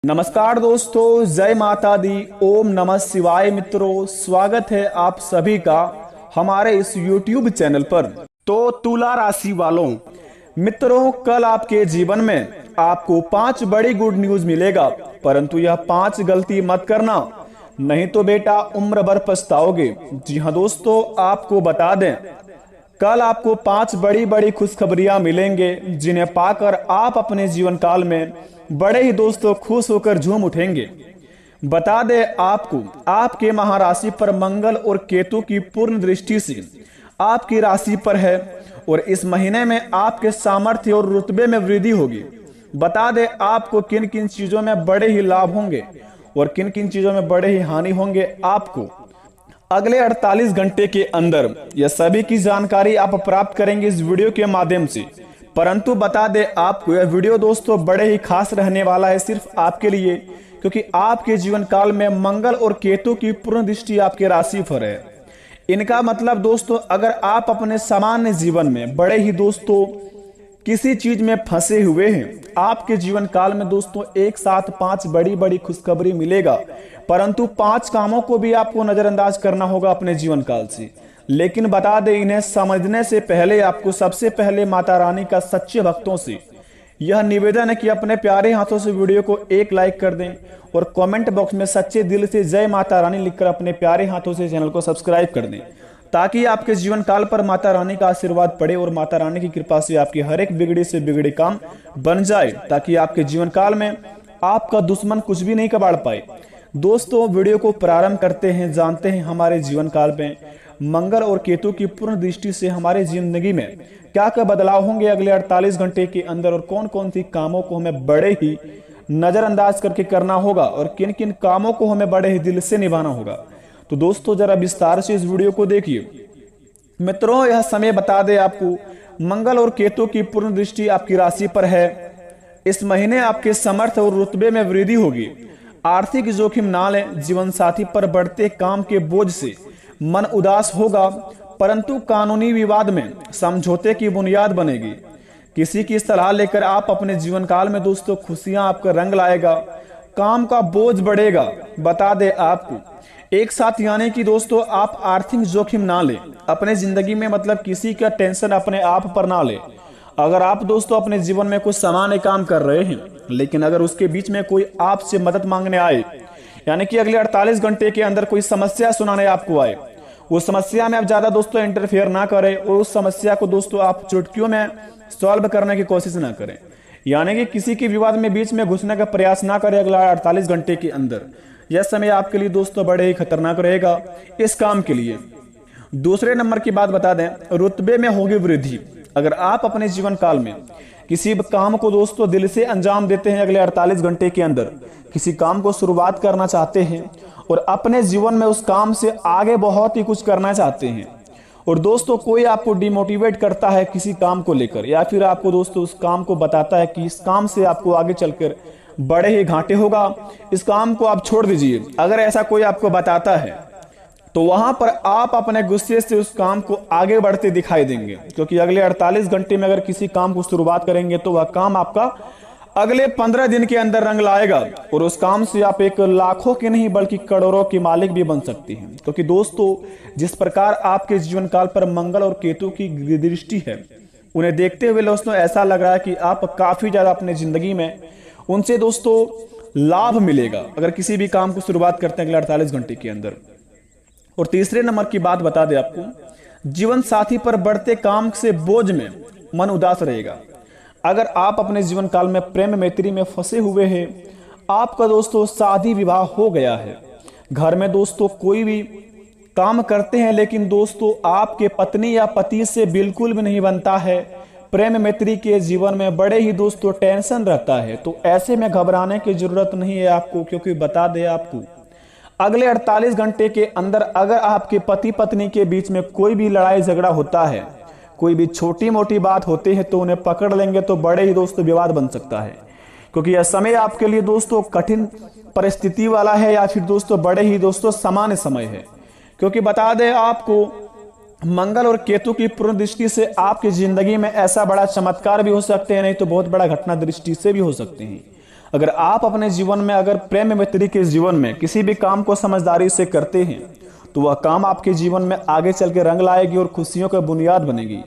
नमस्कार दोस्तों, जय माता दी। ओम नमः शिवाय। मित्रों, स्वागत है आप सभी का हमारे इस YouTube चैनल पर। तो तुला राशि वालों, मित्रों, कल आपके जीवन में आपको 5 बड़ी गुड न्यूज मिलेगा, परंतु यह 5 गलती मत करना, नहीं तो बेटा उम्र भर पछताओगे। जी हाँ दोस्तों, आपको बता दें, कल आपको 5 बड़ी बड़ी खुशखबरियां मिलेंगे, जिन्हें पाकर आप अपने जीवन काल में बड़े ही दोस्तों खुश होकर झूम उठेंगे। बता दें आपको, आपके महाराशि पर मंगल और केतु की पूर्ण दृष्टि से आपकी राशि पर है और इस महीने में आपके सामर्थ्य और रुतबे में वृद्धि होगी। बता दें आपको किन किन चीजों में बड़े ही लाभ होंगे और किन किन चीजों में बड़े ही हानि होंगे। आपको अगले 48 घंटे के अंदर यह सभी की जानकारी आप प्राप्त करेंगे इस वीडियो के माध्यम से। परंतु बता दें आपको, यह वीडियो दोस्तों बड़े ही खास रहने वाला है सिर्फ आपके लिए, क्योंकि आपके जीवन काल में मंगल और केतु की पूर्ण दृष्टि आपके राशि पर है। इनका मतलब दोस्तों, अगर आप अपने सामान्य जीवन में बड़े ही दोस्तों किसी चीज में फंसे हुए हैं, आपके जीवन काल में दोस्तों एक साथ 5 बड़ी बड़ी खुशखबरी मिलेगा, परंतु 5 कामों को भी आपको नजरअंदाज करना होगा अपने जीवन काल से। लेकिन बता दें, इन्हें समझने से पहले आपको सबसे पहले माता रानी का सच्चे भक्तों से यह निवेदन है कि अपने प्यारे हाथों से वीडियो को एक लाइक कर दें और कमेंट बॉक्स में सच्चे दिल से जय माता रानी लिखकर अपने प्यारे हाथों से चैनल को सब्सक्राइब कर दें, ताकि आपके जीवन काल पर माता रानी का आशीर्वाद पड़े और माता रानी की कृपा से आपकी हर एक बिगड़ी से बिगड़ी काम बन जाए, ताकि आपके जीवन काल में आपका दुश्मन कुछ भी नहीं कबाड़ पाए। दोस्तों, वीडियो को प्रारंभ करते हैं, जानते हैं हमारे जीवन काल में मंगल और केतु की पूर्ण दृष्टि से हमारे जिंदगी में क्या क्या बदलाव होंगे अगले 48 घंटे के अंदर, और कौन कौन सी कामों को हमें बड़े ही नजरअंदाज करके करना होगा और किन किन कामों को हमें बड़े ही दिल से निभाना होगा। तो दोस्तों, जरा विस्तार से इस वीडियो को देखिए। मित्रों, यह समय बता दे आपको, मंगल और केतु की पूर्ण दृष्टि आपकी राशि पर है। इस महीने आपके समर्थ और रुतबे में वृद्धि होगी। आर्थिक जोखिम ना लें। जीवन साथी पर बढ़ते काम के बोझ से मन उदास होगा, परंतु कानूनी विवाद में समझौते की बुनियाद बनेगी। किसी की सलाह लेकर आप अपने जीवन काल में दोस्तों खुशियां आपका रंग लाएगा। काम का बोझ बढ़ेगा। बता दे आपको, एक साथ यानी कि दोस्तों आप आर्थिक जोखिम ना ले अपने जिंदगी में, मतलब किसी का टेंशन अपने आप पर ना ले। अगर आप दोस्तों अपने जीवन में कुछ सामान्य काम कर रहे हैं, लेकिन अगर उसके बीच में कोई आपसे मदद मांगने आए, यानी कि अगले 48 घंटे के अंदर कोई समस्या सुनाने आपको आए, उस समस्या में आप ज्यादा दोस्तों इंटरफेयर ना करें और उस समस्या को दोस्तों आप चुटकियों में सॉल्व करने की कोशिश ना करें, यानी कि किसी के विवाद में बीच में घुसने का प्रयास ना करें अगला 48 घंटे के अंदर। यह समय आपके लिए दोस्तों बड़े ही खतरनाक रहेगा इस काम के लिए। दूसरे नंबर की बात बता दें, रुतबे में होगी वृद्धि। अगर आप अपने जीवन काल में किसी काम को दोस्तों दिल से अंजाम देते हैं, अगले 48 घंटे के अंदर किसी काम को शुरुआत करना चाहते हैं और अपने जीवन में उस काम से आगे बहुत ही कुछ करना चाहते हैं, और दोस्तों कोई आपको डिमोटिवेट करता है किसी काम को लेकर, या फिर आपको दोस्तों उस काम को बताता है कि इस काम से आपको आगे चलकर बड़े ही घाटे होगा, इस काम को आप छोड़ दीजिए। अगर ऐसा कोई आपको बताता है तो वहां पर आप अपने गुस्से से उस काम को आगे बढ़ते दिखाई देंगे, क्योंकि अगले 48 घंटे में अगर किसी काम को शुरुआत करेंगे तो वह काम आपका अगले 15 दिन के अंदर रंग लाएगा, और उस काम से आप एक लाखों के नहीं बल्कि करोड़ों के मालिक भी बन सकते हैं। क्योंकि दोस्तों जिस प्रकार आपके जीवन काल पर मंगल और केतु की दृष्टि है, उन्हें देखते हुए दोस्तों ऐसा लग रहा है कि आप काफी ज्यादा अपने जिंदगी में उनसे दोस्तों लाभ मिलेगा अगर किसी भी काम को शुरुआत करते हैं अगले 48 घंटे के अंदर। और तीसरे नंबर की बात बता दें आपको, जीवन साथी पर बढ़ते काम से बोझ में मन उदास रहेगा। अगर आप अपने जीवन काल में प्रेम मैत्री में फंसे हुए हैं, आपका दोस्तों शादी विवाह हो गया है, घर में दोस्तों कोई भी काम करते हैं, लेकिन दोस्तों आपके पत्नी या पति से बिल्कुल भी नहीं बनता है, प्रेम मैत्री के जीवन में बड़े ही दोस्तों टेंशन रहता है, तो ऐसे में घबराने की जरूरत नहीं है आपको। क्योंकि बता दें आपको, अगले 48 घंटे के अंदर अगर आपके पति पत्नी के बीच में कोई भी लड़ाई झगड़ा होता है, कोई भी छोटी मोटी बात होती है, तो उन्हें पकड़ लेंगे तो बड़े ही दोस्तों विवाद बन सकता है। क्योंकि यह समय आपके लिए दोस्तों कठिन परिस्थिति वाला है, या फिर दोस्तों बड़े ही दोस्तों सामान्य समय है। क्योंकि बता दें आपको, मंगल और केतु की पूर्ण दृष्टि से आपकी जिंदगी में ऐसा बड़ा चमत्कार भी हो सकते हैं, नहीं तो बहुत बड़ा घटना दृष्टि से भी हो सकते हैं। अगर आप अपने जीवन में अगर प्रेम मित्र के जीवन में किसी भी काम को समझदारी से करते हैं तो वह काम आपके जीवन में आगे चल के रंग लाएगी और खुशियों का बुनियाद बनेगी।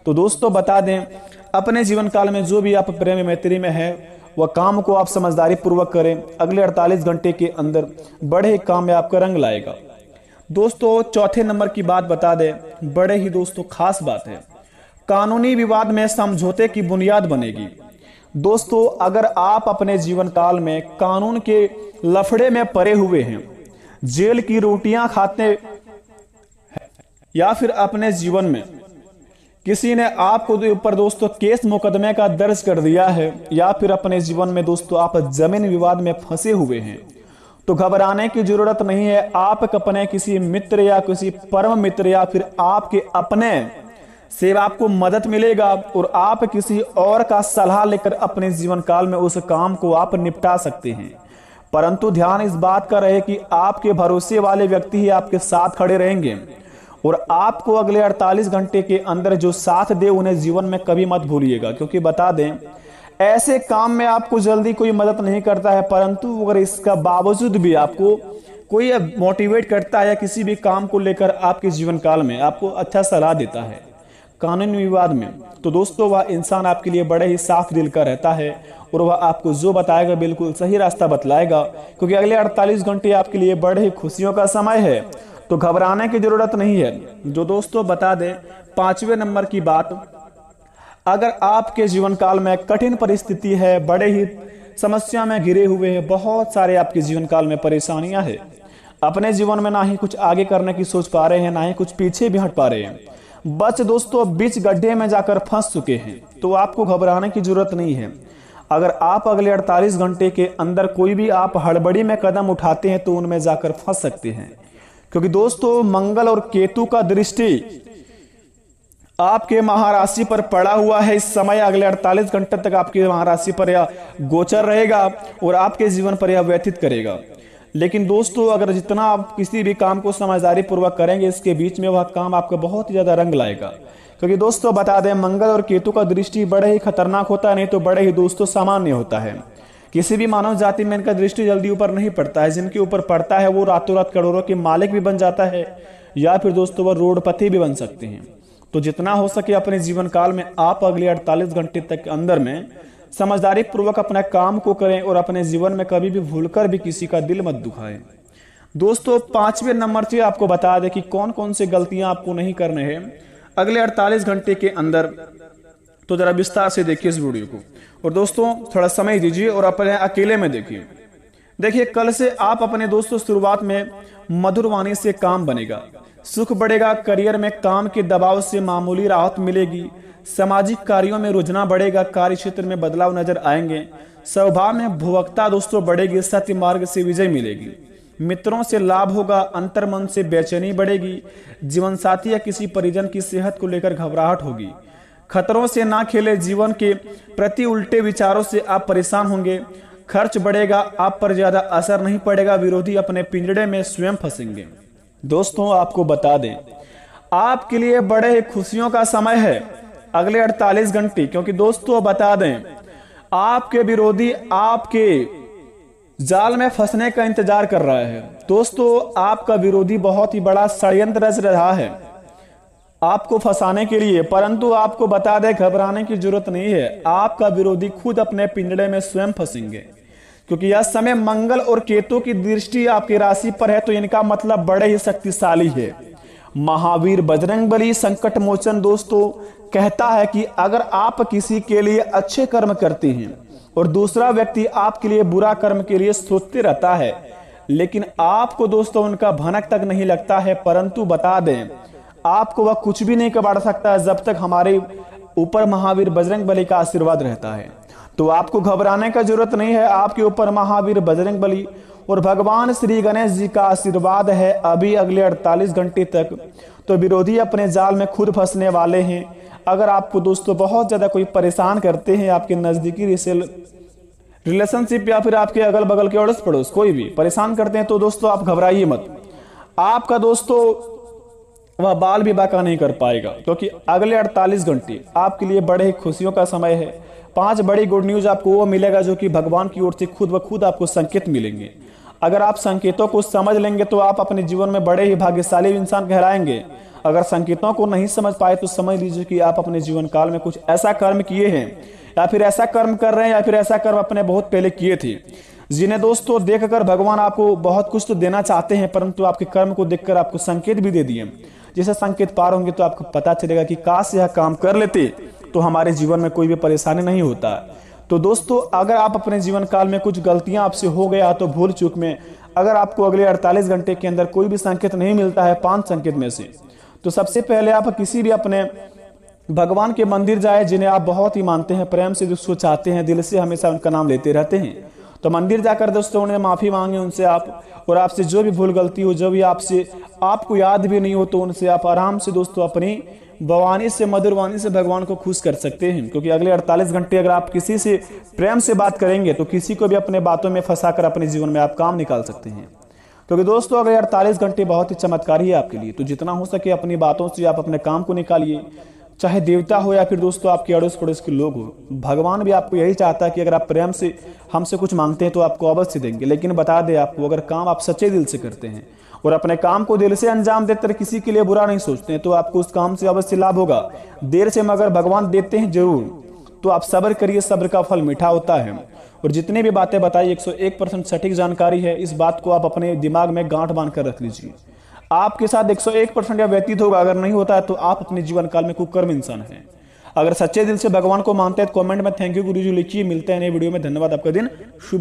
तो दोस्तों बता दें, अपने जीवन काल में जो भी आप प्रेम मैत्री में है वह काम को आप समझदारी पूर्वक करें। अगले 48 घंटे के अंदर बड़े ही काम में आपका रंग लाएगा। दोस्तों चौथे नंबर की बात बता दें, बड़े ही दोस्तों खास बात है, कानूनी विवाद में समझौते की बुनियाद बनेगी। दोस्तों अगर आप अपने जीवन काल में कानून के लफड़े में पड़े हुए हैं, जेल की रोटियां खाते या फिर अपने जीवन में किसी ने आपको ऊपर दोस्तों केस मुकदमे का दर्ज कर दिया है, या फिर अपने जीवन में दोस्तों आप जमीन विवाद में फंसे हुए हैं, तो घबराने की जरूरत नहीं है। आप अपने किसी मित्र या किसी परम मित्र या फिर आपके अपने से आपको मदद मिलेगा और आप किसी और का सलाह लेकर अपने जीवन काल में उस काम को आप निपटा सकते हैं। परंतु ध्यान इस बात का रहे कि आपके भरोसे वाले व्यक्ति ही आपके साथ खड़े रहेंगे और आपको अगले 48 घंटे के अंदर जो साथ दे उन्हें जीवन में कभी मत भूलिएगा। क्योंकि बता दें, ऐसे काम में आपको जल्दी कोई मदद नहीं करता है, परंतु अगर इसका बावजूद भी आपको कोई मोटिवेट करता है या किसी भी काम को लेकर आपके जीवन काल में आपको अच्छा सलाह देता है कानूनी विवाद में, तो दोस्तों वह इंसान आपके लिए बड़े ही साफ दिल का रहता है और वह आपको जो बताएगा बिल्कुल सही रास्ता बतलाएगा। क्योंकि अगले 48 घंटे आपके लिए बड़े ही खुशियों का समय है, तो घबराने की जरूरत नहीं है। जो दोस्तों बता दें, 5वें नंबर की बात, अगर आपके जीवन काल में कठिन परिस्थिति है, बड़े ही समस्या में घिरे हुए हैं, बहुत सारे आपके जीवन काल में परेशानियां हैं, अपने जीवन में ना ही कुछ आगे करने की सोच पा रहे हैं, ना ही कुछ पीछे भी हट पा रहे हैं, बस दोस्तों बीच गड्ढे में जाकर फंस चुके हैं, तो आपको घबराने की जरूरत नहीं है। अगर आप अगले 48 घंटे के अंदर कोई भी आप हड़बड़ी में कदम उठाते हैं तो उनमें जाकर फंस सकते हैं। क्योंकि दोस्तों मंगल और केतु का दृष्टि आपके महाराशि पर पड़ा हुआ है। इस समय अगले 48 घंटे तक आपके महाराशि पर यह गोचर रहेगा और आपके जीवन पर यह व्यतीत करेगा। लेकिन दोस्तों अगर जितना आप किसी भी काम को समझदारी पूर्वक करेंगे, इसके बीच में वह काम आपका बहुत ही ज्यादा रंग लाएगा। क्योंकि दोस्तों बता दें, मंगल और केतु का दृष्टि बड़े ही खतरनाक होता है, नहीं तो बड़े ही दोस्तों सामान्य होता है। किसी भी मानव जाति में इनका दृष्टि जल्दी ऊपर नहीं पड़ता है। जिनके ऊपर पड़ता है वो रातों रात करोड़ों के मालिक भी बन जाता है, या फिर दोस्तों वह रोडपति भी बन सकते हैं। तो जितना हो सके अपने जीवन काल में आप अगले 48 घंटे तक के अंदर में समझदारी पूर्वक अपना काम को करें और अपने जीवन में कभी भी भूलकर भी किसी का दिल मत दुखाएं। दोस्तों 5वें नंबर से आपको बता दें कि कौन कौन सी गलतियां आपको नहीं करने हैं अगले 48 घंटे के अंदर। तो जरा विस्तार से देखिए इस वीडियो को और दोस्तों थोड़ा समय दीजिए और अपने अकेले में देखिए। देखिए कल से आप अपने दोस्तों शुरुआत में मधुर वाणी से काम बनेगा, सुख बढ़ेगा, करियर में काम के दबाव से मामूली राहत मिलेगी, सामाजिक कार्यों में रुझान बढ़ेगा, कार्य क्षेत्र में बदलाव नजर आएंगे, स्वभाव में भुवक्ता दोस्तों बढ़ेगी, सत्य मार्ग से विजय मिलेगी, मित्रों से लाभ होगा, अंतर्मन से बेचैनी बढ़ेगी, जीवन साथी या किसी परिजन की सेहत को लेकर घबराहट होगी, खतरों से ना खेले, जीवन के प्रति उल्टे विचारों से आप परेशान होंगे, खर्च बढ़ेगा, आप पर ज्यादा असर नहीं पड़ेगा, विरोधी अपने पिंजड़े में स्वयं फंसेंगे। दोस्तों आपको बता दें, आपके लिए बड़े खुशियों का समय है अगले 48 घंटे। क्योंकि दोस्तों बता दें, आपके विरोधी आपके जाल में फंसने का इंतजार कर रहा है। दोस्तों आपका विरोधी बहुत ही बड़ा षड्यंत्र रच रहा है आपको फंसाने के लिए, परंतु आपको बता दें घबराने की जरूरत नहीं है। आपका विरोधी खुद अपने पिंजड़े में स्वयं फंसेंगे। क्योंकि यह समय मंगल और केतु की दृष्टि आपकी राशि पर है, तो इनका मतलब बड़े ही शक्तिशाली है। महावीर बजरंगबली संकट मोचन दोस्तों कहता है कि अगर आप किसी के लिए अच्छे कर्म करते हैं और दूसरा व्यक्ति आपके लिए बुरा कर्म के लिए सोचते रहता है, लेकिन आपको दोस्तों उनका भनक तक नहीं लगता है, परंतु बता दें आपको वह कुछ भी नहीं कर सकता है जब तक हमारे ऊपर महावीर बजरंगबली का आशीर्वाद रहता है। तो आपको घबराने का जरूरत नहीं है। आपके ऊपर महावीर बजरंगबली और भगवान श्री गणेश जी का आशीर्वाद है अभी अगले 48 घंटे तक। तो विरोधी अपने जाल में खुद फंसने वाले हैं। अगर आपको दोस्तों बहुत ज्यादा कोई परेशान करते हैं, आपके नजदीकी रिलेशनशिप या फिर आपके अगल बगल के अड़ोस पड़ोस कोई भी परेशान करते हैं, तो दोस्तों आप घबराइए मत। आपका दोस्तों वह बाल भी बाका नहीं कर पाएगा, क्योंकि अगले 48 घंटे आपके लिए बड़े ही खुशियों का समय है। 5 बड़ी गुड न्यूज आपको वो मिलेगा जो कि भगवान की ओर से खुद ब खुद आपको संकेत मिलेंगे। अगर आप संकेतों को समझ लेंगे तो आप अपने जीवन में बड़े ही भाग्यशाली इंसान कहलाएंगे। अगर संकेतों को नहीं समझ पाए तो समझ लीजिए कि आप अपने जीवन काल में कुछ ऐसा कर्म किए हैं या फिर ऐसा कर्म कर रहे हैं या फिर ऐसा कर्म अपने बहुत पहले किए थे, जिन्हें दोस्तों देखकर भगवान आपको बहुत कुछ तो देना चाहते हैं, परंतु आपके कर्म को देखकर आपको संकेत भी दे दिए। जैसे संकेत पार होंगे तो आपको पता चलेगा कि काश यह काम कर लेते तो हमारे जीवन में कोई भी परेशानी नहीं होता। तो दोस्तों, अगर आप अपने जीवन काल में कुछ गलतियां आपसे हो गया तो भूल चूक में, अगर आपको अगले 48 घंटे के अंदर कोई भी संकेत नहीं मिलता है 5 संकेत में से, तो सबसे पहले आप किसी भी अपने भगवान के मंदिर जाए जिन्हें आप बहुत ही मानते हैं, प्रेम से जिसको चाहते हैं, दिल से हमेशा उनका नाम लेते रहते हैं। तो मंदिर जाकर दोस्तों उन्हें माफी मांगे उनसे आप, और आपसे जो भी भूल गलती हो, जो भी आपसे आपको याद भी नहीं हो, तो उनसे आप आराम से दोस्तों अपनी भवानी से, मधुर वाणी से भगवान को खुश कर सकते हैं। क्योंकि अगले 48 घंटे अगर आप किसी से प्रेम से बात करेंगे तो किसी को भी अपने बातों में फंसाकर अपने जीवन में आप काम निकाल सकते हैं। क्योंकि दोस्तों अगले 48 घंटे बहुत ही चमत्कारी है आपके लिए। तो जितना हो सके अपनी बातों से आप अपने काम को निकालिए, चाहे देवता हो या फिर दोस्तों आपके अड़ोस पड़ोस के लोग हो। भगवान भी आपको यही चाहता है कि अगर आप प्रेम से हमसे कुछ मांगते हैं तो आपको अवश्य देंगे। लेकिन बता दें आपको, अगर काम आप सच्चे दिल से करते हैं और अपने काम को दिल से अंजाम देते, किसी के लिए बुरा नहीं सोचते हैं, तो आपको उस काम से अवश्य लाभ होगा। देर से मगर भगवान देते हैं जरूर। तो आप सब्र करिए, सब्र का फल मीठा होता है। और जितनी भी बातें बताई 101% सटीक जानकारी है, इस बात को आप अपने दिमाग में गांठ बांध कर रख लीजिए। आपके साथ 101% या व्यतीत होगा। अगर नहीं होता है तो आप अपने जीवन काल में कुकर्म इंसान हैं। अगर सच्चे दिल से भगवान को मानते हैं तो कमेंट में थैंक यू गुरुजी लिखिए। मिलते हैं नए वीडियो में। धन्यवाद। आपका दिन शुभ हो।